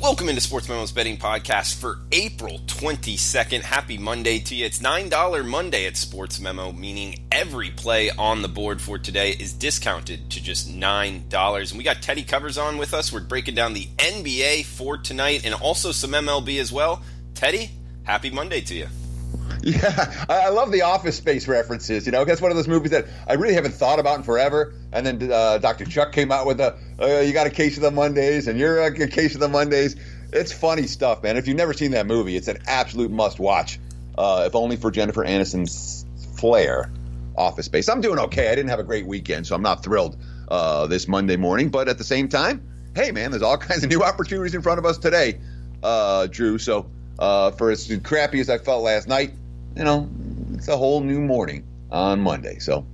Welcome into Sportsmemo's betting podcast for April 22nd. Happy Monday to you. It's $9 Monday at Sportsmemo, meaning every play on the board for today is discounted to just $9. And we got Teddy Covers on with us. We're breaking down the NBA for tonight and also some MLB as well. Teddy, happy Monday to you. Yeah, I love the Office Space references. You know, that's one of those movies that I really haven't thought about in forever. And then Dr. Chuck came out with you got a case of the Mondays, and you're a case of the Mondays. It's funny stuff, man. If you've never seen that movie, it's an absolute must-watch, if only for Jennifer Aniston's flair. Office Space. I'm doing okay. I didn't have a great weekend, so I'm not thrilled this Monday morning. But at the same time, hey, man, there's all kinds of new opportunities in front of us today, Drew. So for as crappy as I felt last night, you know, it's a whole new morning on Monday. So,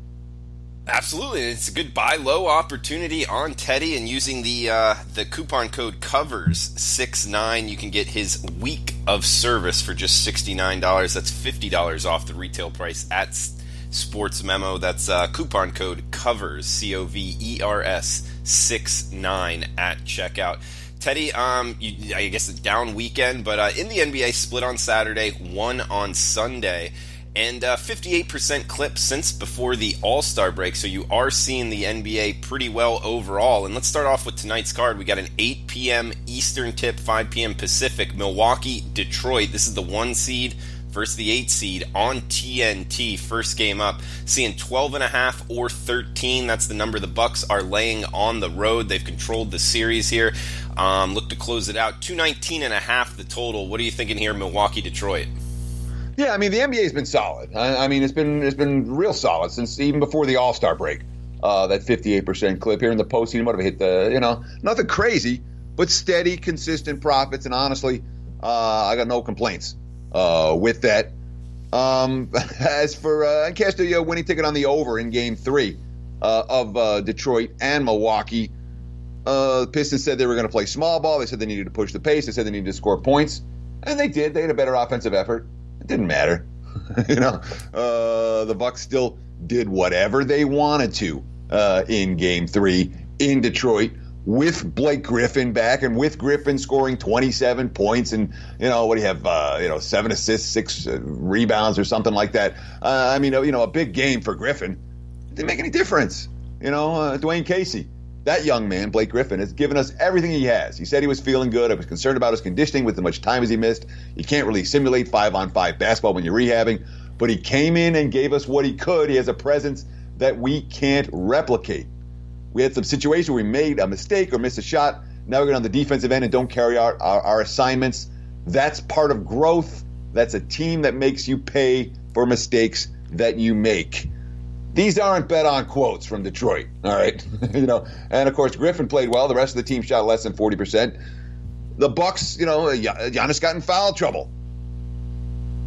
absolutely, it's a good buy low opportunity on Teddy, and using the coupon code COVERS69, you can get his week of service for just $69. That's $50 off the retail price at Sportsmemo. That's coupon code COVERS COVERS 69 at checkout. Teddy, I guess a down weekend, but in the NBA, split on Saturday, one on Sunday, and 58% clip since before the All-Star break, so you are seeing the NBA pretty well overall. And let's start off with tonight's card. We got an 8 p.m. Eastern tip, 5 p.m. Pacific, Milwaukee, Detroit. This is the 1 seed versus the 8 seed on TNT. First game up, seeing 12.5 or 13. That's the number the Bucks are laying on the road. They've controlled the series here. Look to close it out. 219.5 the total. What are you thinking here, Milwaukee, Detroit? Yeah, I mean, the NBA's been solid. I mean, it's been real solid since even before the All-Star break. That 58% clip here in the postseason would have hit nothing crazy, but steady, consistent profits. And honestly, I got no complaints with that. As for I cashed a winning ticket on the over in Game 3 of Detroit and Milwaukee. The Pistons said they were going to play small ball. They said they needed to push the pace. They said they needed to score points, and they did. They had a better offensive effort. It didn't matter. The Bucks still did whatever they wanted to in Game 3 in Detroit, with Blake Griffin back, and with Griffin scoring 27 points and, what do you have, 7 assists, 6 rebounds or something like that. A big game for Griffin. It didn't make any difference. Dwayne Casey, that young man, Blake Griffin, has given us everything he has. He said he was feeling good. I was concerned about his conditioning with as much time as he missed. You can't really simulate 5-on-5 basketball when you're rehabbing, but he came in and gave us what he could. He has a presence that we can't replicate. We had some situations where we made a mistake or missed a shot. Now we're going on the defensive end and don't carry out our assignments. That's part of growth. That's a team that makes you pay for mistakes that you make. These aren't bet-on quotes from Detroit, all right? And, of course, Griffin played well. The rest of the team shot less than 40%. The Bucks, Giannis got in foul trouble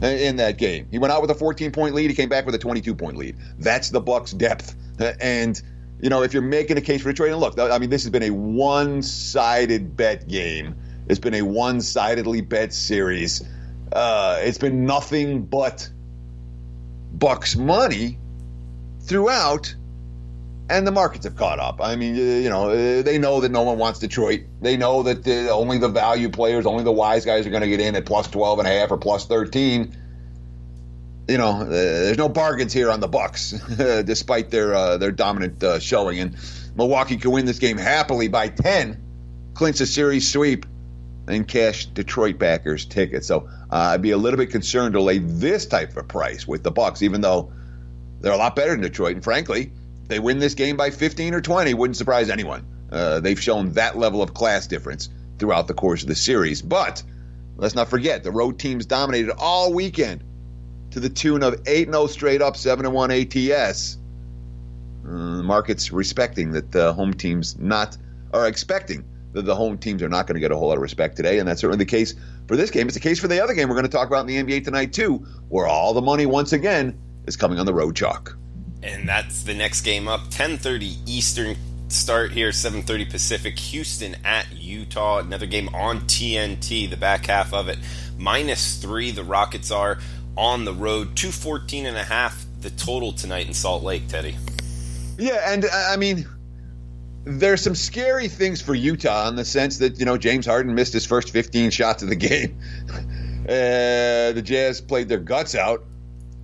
in that game. He went out with a 14-point lead. He came back with a 22-point lead. That's the Bucks' depth. And if you're making a case for Detroit, and look, I mean, this has been a one-sided bet game. It's been a one-sidedly bet series. It's been nothing but Bucks money throughout, and the markets have caught up. I mean, they know that no one wants Detroit. They know that only the value players, only the wise guys are going to get in at plus 12.5 or plus 13. There's no bargains here on the Bucks, despite their dominant showing. And Milwaukee could win this game happily by 10, clinch a series sweep, and cash Detroit backers tickets. So I'd be a little bit concerned to lay this type of a price with the Bucks, even though they're a lot better than Detroit. And frankly, if they win this game by 15 or 20, wouldn't surprise anyone. They've shown that level of class difference throughout the course of the series. But let's not forget, the road teams dominated all weekend to the tune of 8-0 straight up, 7-1 ATS. Markets respecting that the home teams expecting that the home teams are not going to get a whole lot of respect today, and that's certainly the case for this game. It's the case for the other game we're going to talk about in the NBA tonight too, where all the money once again is coming on the road chalk. And that's the next game up, 10:30 Eastern start here, 7:30 Pacific. Houston at Utah, another game on TNT, the back half of it. -3, the Rockets are on the road. 214.5 the total tonight in Salt Lake, Teddy. Yeah, and I mean, there's some scary things for Utah in the sense that, James Harden missed his first 15 shots of the game. The Jazz played their guts out,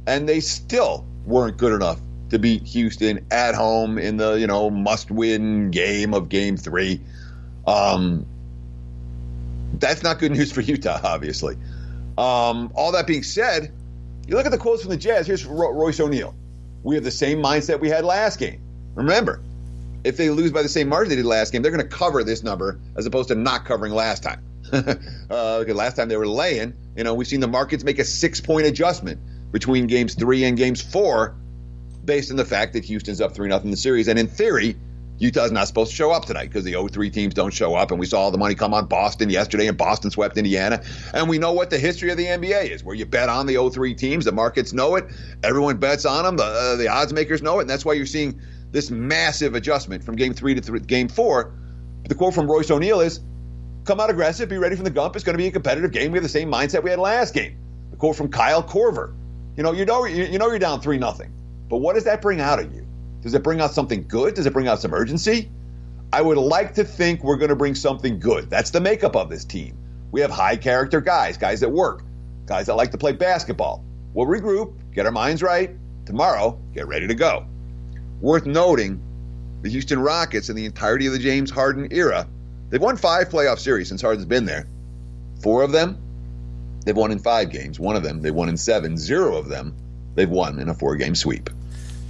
and they still weren't good enough to beat Houston at home in the, must-win game of Game 3. That's not good news for Utah, obviously. All that being said, you look at the quotes from the Jazz. Here's Royce O'Neal. We have the same mindset we had last game. Remember, if they lose by the same margin they did last game, they're going to cover this number as opposed to not covering last time. Because last time they were laying, we've seen the markets make a 6-point adjustment between games 3 and games 4 based on the fact that Houston's up 3-0 in the series. And in theory, Utah's not supposed to show up tonight because the 0-3 teams don't show up. And we saw all the money come on Boston yesterday, and Boston swept Indiana. And we know what the history of the NBA is, where you bet on the 0-3 teams. The markets know it. Everyone bets on them. The odds makers know it. And that's why you're seeing this massive adjustment from Game 3 to Game 4. The quote from Royce O'Neal is, come out aggressive, be ready from the gump. It's going to be a competitive game. We have the same mindset we had last game. The quote from Kyle Korver. You know you're down 3-0. But what does that bring out of you? Does it bring out something good? Does it bring out some urgency? I would like to think we're going to bring something good. That's the makeup of this team. We have high-character guys that work, guys that like to play basketball. We'll regroup, get our minds right. Tomorrow, get ready to go. Worth noting, the Houston Rockets in the entirety of the James Harden era, they've won 5 playoff series since Harden's been there. 4 of them, they've won in 5 games. 1 of them, they've won in 7. 0 of them, they've won in a 4-game sweep.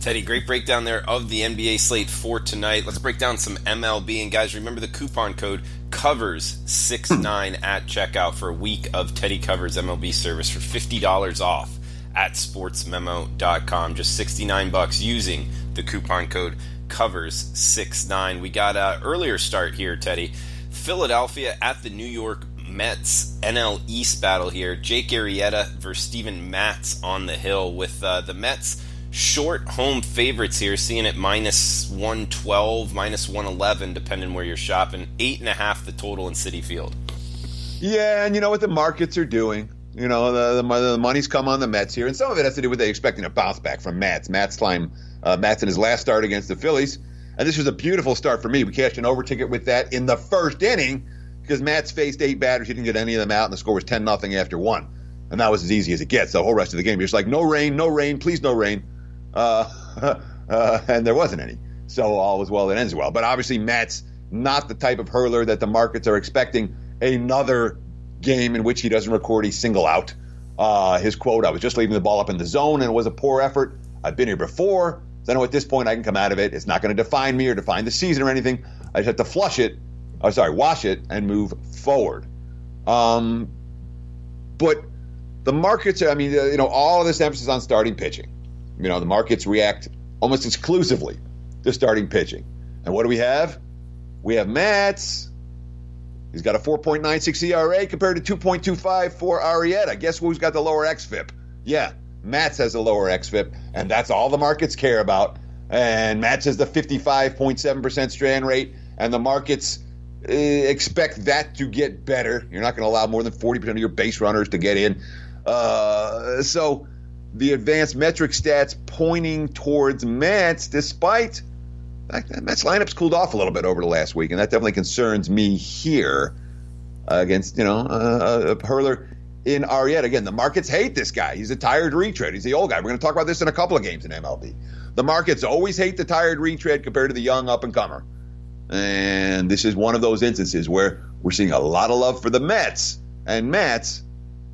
Teddy, great breakdown there of the NBA slate for tonight. Let's break down some MLB. And guys, remember the coupon code COVERS69 at checkout for a week of Teddy Covers MLB service for $50 off at sportsmemo.com. Just $69 using the coupon code COVERS69. We got an earlier start here, Teddy. Philadelphia at the New York Mets NL East battle here. Jake Arrieta versus Steven Matz on the hill with the Mets short home favorites here, seeing it minus 112, minus 111, depending where you're shopping. 8.5 the total in Citi Field. Yeah, and you know what the markets are doing. The money's come on the Mets here, and some of it has to do with they expecting a bounce back from Matz. Matz in his last start against the Phillies, and this was a beautiful start for me. We cashed an over ticket with that in the first inning because Matz faced 8 batters. He didn't get any of them out, and the score was 10-0 after 1. And that was as easy as it gets. The whole rest of the game, you're just like, no rain, please no rain. And there wasn't any. So all was well that ends well. But obviously Matt's not the type of hurler that the markets are expecting another game in which he doesn't record a single out. His quote, I was just leaving the ball up in the zone and it was a poor effort. I've been here before. So I know at this point I can come out of it. It's not going to define me or define the season or anything. I just have to wash it and move forward. But the markets, all of this emphasis on starting pitching. The markets react almost exclusively to starting pitching. And what do we have? We have Matz. He's got a 4.96 ERA compared to 2.25 for Arrieta. Guess who's got the lower xFIP? Yeah, Matz has a lower xFIP, and that's all the markets care about. And Matz has the 55.7% strand rate, and the markets expect that to get better. You're not going to allow more than 40% of your base runners to get in. So the advanced metric stats pointing towards Matz, despite the fact that Matz lineup's cooled off a little bit over the last week, and that definitely concerns me here against, a hurler in Arrieta. Again, the markets hate this guy. He's a tired retread. He's the old guy. We're going to talk about this in a couple of games in MLB. The markets always hate the tired retread compared to the young up-and-comer. And this is one of those instances where we're seeing a lot of love for the Mets. And Matz,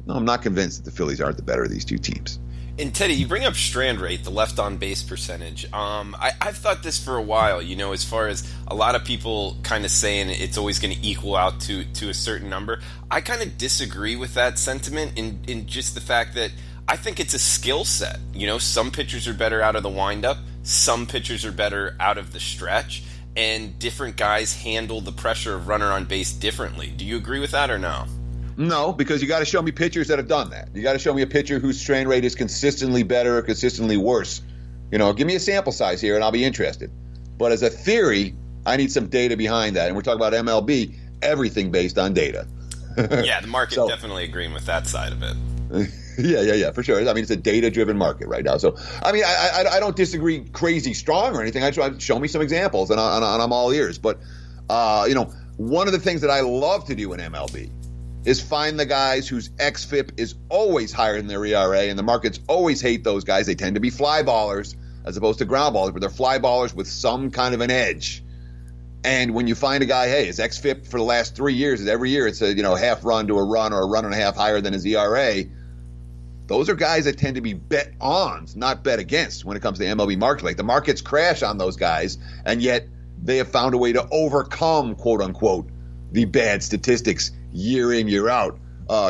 no, I'm not convinced that the Phillies aren't the better of these two teams. And Teddy, you bring up strand rate, the left on base percentage. I've thought this for a while, as far as a lot of people kind of saying it's always going to equal out to a certain number. I kind of disagree with that sentiment in just the fact that I think it's a skill set. Some pitchers are better out of the windup, some pitchers are better out of the stretch, and different guys handle the pressure of runner on base differently. Do you agree with that or no? No, because you got to show me pitchers that have done that. You got to show me a pitcher whose strain rate is consistently better or consistently worse. Give me a sample size here and I'll be interested. But as a theory, I need some data behind that. And we're talking about MLB, everything based on data. Yeah, the market definitely agreeing with that side of it. Yeah, for sure. I mean, it's a data-driven market right now. So, I mean, I don't disagree crazy strong or anything. I just show me some examples, and I'm all ears. But, one of the things that I love to do in MLB is find the guys whose xFIP is always higher than their ERA, and the markets always hate those guys. They tend to be fly ballers as opposed to ground ballers, but they're fly ballers with some kind of an edge. And when you find a guy, hey, his xFIP for the last 3 years is every year it's a half run to a run or a run and a half higher than his ERA. Those are guys that tend to be bet-ons, not bet against when it comes to the MLB market. Like the markets crash on those guys, and yet they have found a way to overcome, quote unquote, the bad statistics year in, year out.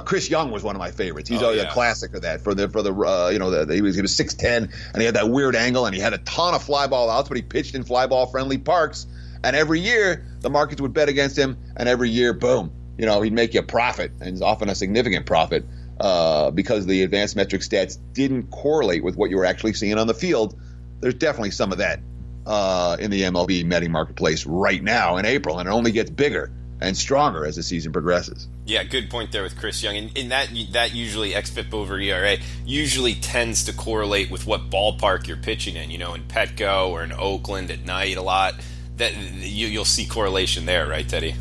Chris Young was one of my favorites. He's always a classic of that. He was 6'10", and he had that weird angle, and he had a ton of fly ball outs, but he pitched in fly ball friendly parks. And every year the markets would bet against him, and every year, boom, he'd make you a profit, and often a significant profit, because the advanced metric stats didn't correlate with what you were actually seeing on the field. There's definitely some of that in the MLB betting marketplace right now in April, and it only gets bigger and stronger as the season progresses. Yeah, good point there with Chris Young. And that usually, xFIP over ERA, usually tends to correlate with what ballpark you're pitching in. In Petco or in Oakland at night a lot. That you'll see correlation there, right, Teddy?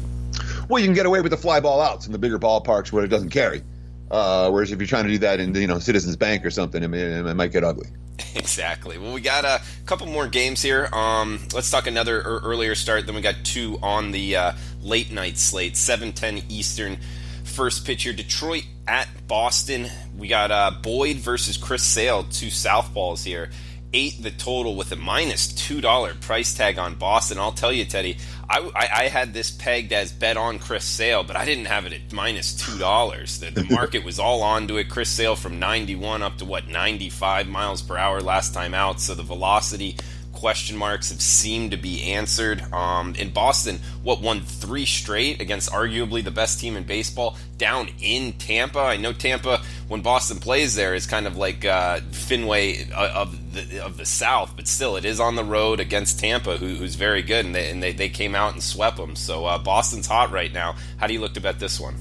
Well, you can get away with the fly ball outs in the bigger ballparks where it doesn't carry. Whereas if you're trying to do that in Citizens Bank or something, it might get ugly. Exactly. Well, we got a couple more games here. Let's talk another earlier start. Then we got two on the late night slate, 7:10 Eastern. First pitch here, Detroit at Boston. We got Boyd versus Chris Sale, two southpaws here. 8 the total with a minus $2 price tag on Boston. I'll tell you, Teddy, I had this pegged as bet on Chris Sale, but I didn't have it at minus $2. The market was all onto it. Chris Sale from 91 up to 95 miles per hour last time out. So the velocity question marks have seemed to be answered. In Boston, won 3 straight against arguably the best team in baseball down in Tampa. I know Tampa, when Boston plays there, is kind of like Fenway of the South, but still, it is on the road against Tampa, who's very good, and they came out and swept them. So Boston's hot right now. How do you look to bet this one?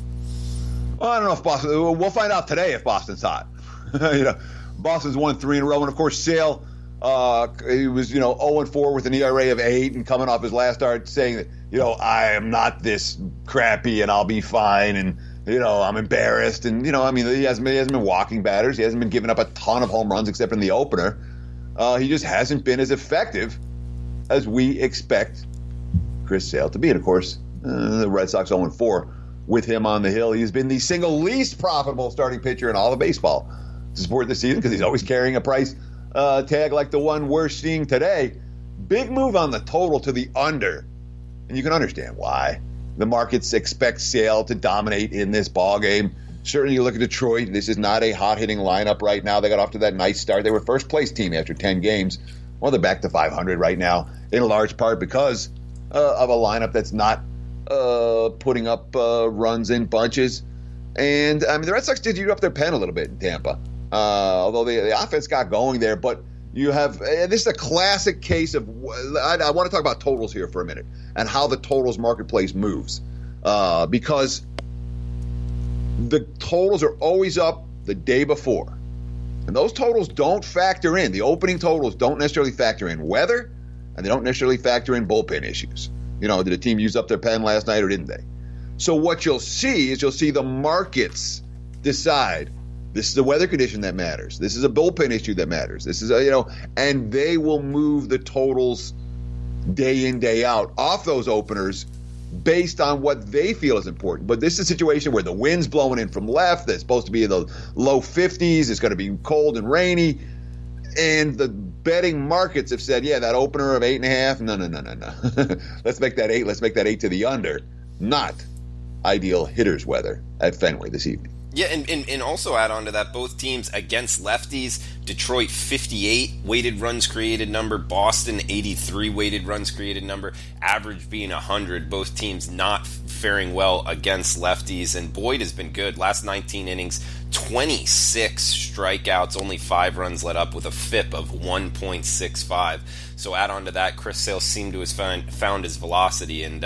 Well, I don't know if Boston. We'll find out today if Boston's hot. Boston's won 3 in a row, and of course, Sale. He was, 0-4 with an ERA of 8, and coming off his last start saying that, I am not this crappy and I'll be fine, and, I'm embarrassed. And, he hasn't been walking batters. He hasn't been giving up a ton of home runs except in the opener. He just hasn't been as effective as we expect Chris Sale to be. And, of course, the Red Sox 0-4 with him on the hill. He's been the single least profitable starting pitcher in all of baseball to support the season because he's always carrying a price tag like the one we're seeing today. Big move on the total to the under, and you can understand why. The markets expect Sale to dominate in this ball game. Certainly, you look at Detroit. This is not a hot-hitting lineup right now. They got off to that nice start. They were first-place team after 10 games. Well, they're back to 500 right now, in large part because of a lineup that's not putting up runs in bunches. And, the Red Sox did eat up their pen a little bit in Tampa. Although the offense got going there, but you have this is a classic case of I want to talk about totals here for a minute and how the totals marketplace moves, because the totals are always up the day before, and those totals don't factor in. The opening totals don't necessarily factor in weather, and they don't necessarily factor in bullpen issues. Did a team use up their pen last night or didn't they? So what you'll see is the markets decide. This is a weather condition that matters. This is a bullpen issue that matters. This is and they will move the totals day in, day out off those openers based on what they feel is important. But this is a situation where the wind's blowing in from left. That's supposed to be in the low 50s. It's going to be cold and rainy. And the betting markets have said, yeah, that opener of 8.5, no. Let's make that 8. Let's make that 8 to the under. Not ideal hitter's weather at Fenway this evening. Yeah, and also add on to that, both teams against lefties. Detroit 58 weighted runs created number, Boston 83 weighted runs created number, average being 100. Both teams not faring well against lefties, and Boyd has been good. Last 19 innings, 26 strikeouts, only 5 runs let up with a FIP of 1.65. So add on to that, Chris Sale seemed to have found his velocity, and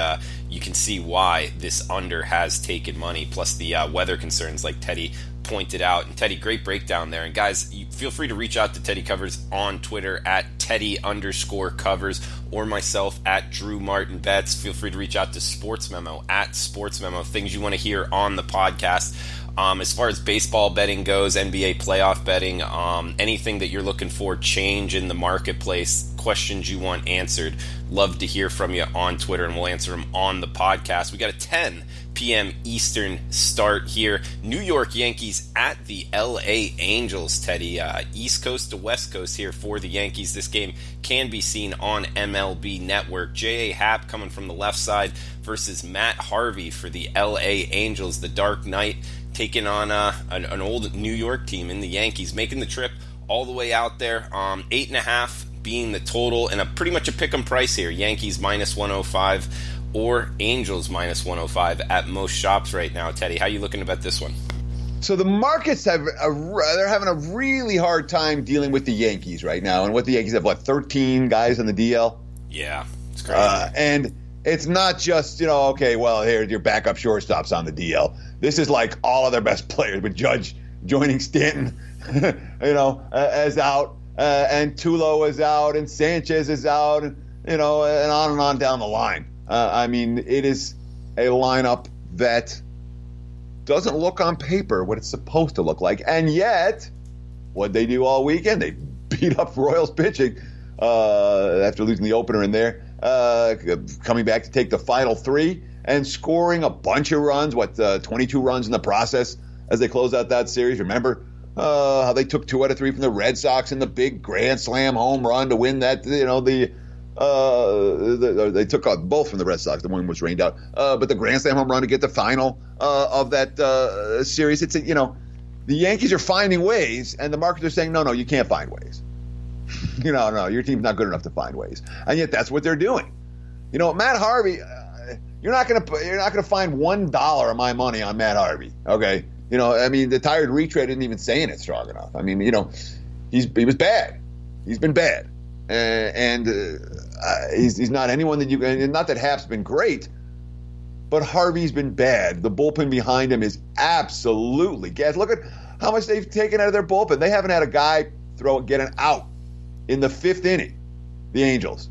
you can see why this under has taken money, plus the weather concerns like Teddy pointed out. And Teddy, great breakdown there. And guys, you feel free to reach out to Teddy Covers on Twitter at Teddy_Covers or myself at Drew Martin Betts. Feel free to reach out to Sportsmemo at Sportsmemo. Things you want to hear on the podcast. As far as baseball betting goes, NBA playoff betting, anything that you're looking for, change in the marketplace, questions you want answered, love to hear from you on Twitter, and we'll answer them on the podcast. We got a 10 p.m. Eastern start here. New York Yankees at the LA Angels, Teddy. East Coast to West Coast here for the Yankees. This game can be seen on MLB Network. J.A. Happ coming from the left side versus Matt Harvey for the LA Angels. The Dark Knight taking on an old New York team in the Yankees, making the trip all the way out there. 8.5 being the total, and pretty much a pick 'em price here. Yankees minus 105 or Angels minus 105 at most shops right now. Teddy, how you looking to bet this one? So the markets they're having a really hard time dealing with the Yankees right now. And what the Yankees have, 13 guys on the DL? Yeah, it's crazy. And it's not just, okay, well, here's your backup shortstops on the DL. This is like all of their best players, with Judge joining Stanton, as out, and Tulo is out, and Sanchez is out, and on down the line. It is a lineup that doesn't look on paper what it's supposed to look like. And yet, what'd they do all weekend? They beat up Royals pitching after losing the opener in there, coming back to take the final 3 and scoring a bunch of runs, 22 runs in the process as they close out that series. Remember how they took 2 out of 3 from the Red Sox in the big grand slam home run to win that, they took out both from the Red Sox. The one was rained out. But the grand slam home run to get the final of that series. It's, the Yankees are finding ways, and the markets are saying, no, you can't find ways. No, your team's not good enough to find ways. And yet that's what they're doing. Matt Harvey, you're not gonna find $1 of my money on Matt Harvey. Okay. The tired retread isn't even saying it strong enough. He was bad. He's been bad. And he's not anyone that you can. Not that Happ's been great, but Harvey's been bad. The bullpen behind him is absolutely gas. Look at how much they've taken out of their bullpen. They haven't had a guy get an out in the 5th inning. The Angels.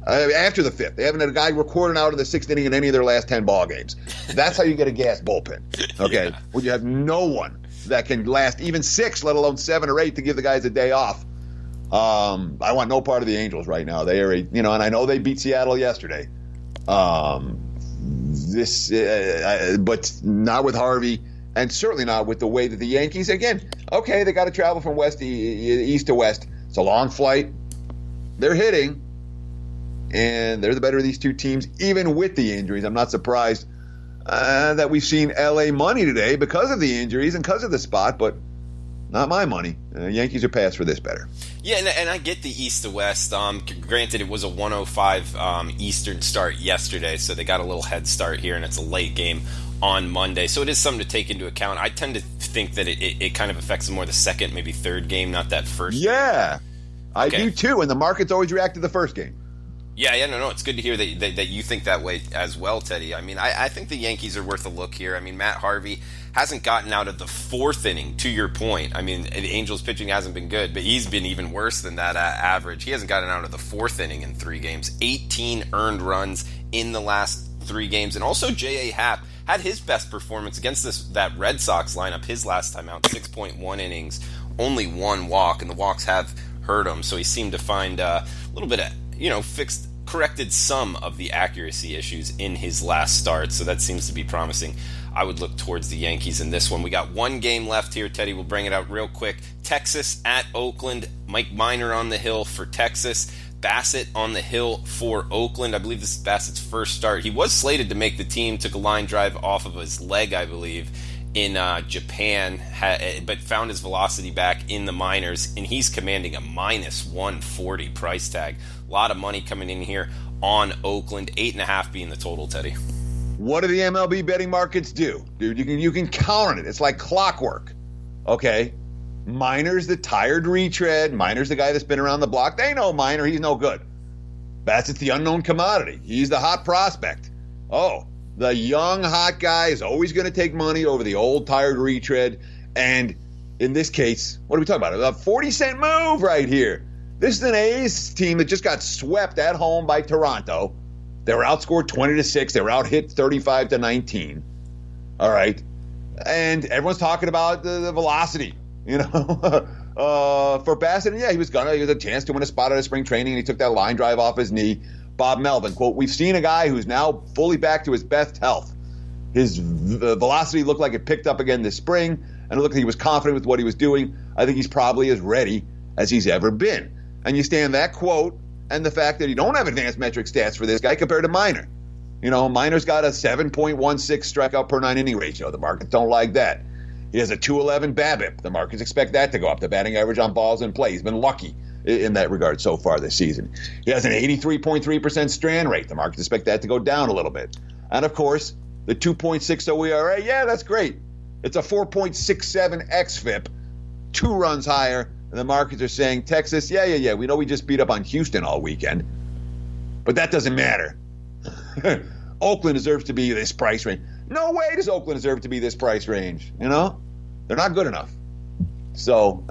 After the 5th, they haven't had a guy record an out in the 6th inning in any of their last 10 ball games. That's how you get a gas bullpen. Okay, yeah. When you have no one that can last even 6, let alone 7 or 8, to give the guys a day off. I want no part of the Angels right now. They are, and I know they beat Seattle yesterday. But not with Harvey, and certainly not with the way that the Yankees. Again, okay, they got to travel from east to west. It's a long flight. They're hitting, and they're the better of these two teams, even with the injuries. I'm not surprised that we've seen LA money today because of the injuries and because of the spot, but not my money. Yankees are past for this better. Yeah, and I get the east to west. Granted, it was a 105 Eastern start yesterday, so they got a little head start here, and it's a late game on Monday. So it is something to take into account. I tend to think that it kind of affects more the second, maybe third game, not that first Yeah, game. I do too, and the markets always react to the first game. Yeah, no, it's good to hear that you think that way as well, Teddy. I think the Yankees are worth a look here. Matt Harvey hasn't gotten out of the 4th inning, to your point. The Angels pitching hasn't been good, but he's been even worse than that average. He hasn't gotten out of the 4th inning in 3 games. 18 earned runs in the last 3 games. And also J.A. Happ had his best performance against that Red Sox lineup his last time out, 6.1 innings, only 1 walk, and the walks have hurt him. So he seemed to find a little bit of, corrected some of the accuracy issues in his last start. So that seems to be promising. I would look towards the Yankees in this one. We got 1 game left here, Teddy. We'll bring it out real quick. Texas at Oakland. Mike Minor on the hill for Texas. Bassett on the hill for Oakland. I believe this is Bassett's first start. He was slated to make the team, took a line drive off of his leg, I believe, in Japan, but found his velocity back in the minors, and he's commanding a minus 140 price tag. A lot of money coming in here on Oakland. 8.5 being the total, Teddy. what do the MLB betting markets do? Dude, you can count on it. It's like clockwork. Okay? Minor's the tired retread. Minor's the guy that's been around the block. They know Minor. He's no good. Bassett's the unknown commodity. He's the hot prospect. Oh, the young hot guy is always going to take money over the old tired retread. And in this case, what are we talking about? A 40-cent move right here. This is an A's team that just got swept at home by Toronto. They were outscored 20-6. They were out hit 35-19. All right. And everyone's talking about the velocity, for Bassett. And yeah, he had a chance to win a spot at a spring training, and he took that line drive off his knee. Bob Melvin, quote, "We've seen a guy who's now fully back to his best health. His velocity looked like it picked up again this spring, and it looked like he was confident with what he was doing. I think he's probably as ready as he's ever been." And you stand that quote and the fact that you don't have advanced metric stats for this guy compared to Minor. Minor's got a 7.16 strikeout per 9 inning ratio. The markets don't like that. He has a 211 BABIP. The markets expect that to go up. The batting average on balls in play. He's been lucky in that regard so far this season. He has an 83.3% strand rate. The markets expect that to go down a little bit. And, of course, the 2.60 ERA, yeah, that's great. It's a 4.67 xFIP, 2 runs higher. And the markets are saying, Texas, yeah, we know we just beat up on Houston all weekend. But that doesn't matter. Oakland deserves to be this price range. No way does Oakland deserve to be this price range. They're not good enough. So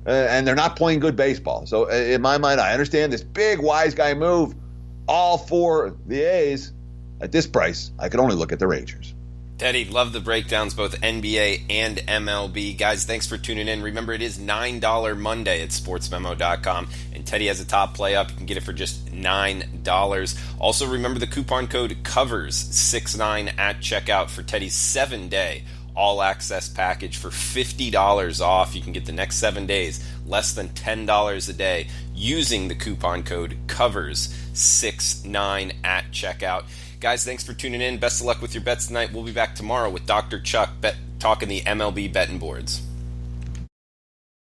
and they're not playing good baseball. So in my mind, I understand this big wise guy move all for the A's. At this price, I could only look at the Rangers. Teddy, love the breakdowns, both NBA and MLB. Guys, thanks for tuning in. Remember, it is $9 Monday at sportsmemo.com, and Teddy has a top play up. You can get it for just $9. Also, remember the coupon code COVERS69 at checkout for Teddy's 7-day all-access package for $50 off. You can get the next 7 days, less than $10 a day, using the coupon code COVERS69 at checkout. Guys, thanks for tuning in. Best of luck with your bets tonight. We'll be back tomorrow with Dr. Chuck talking the MLB betting boards.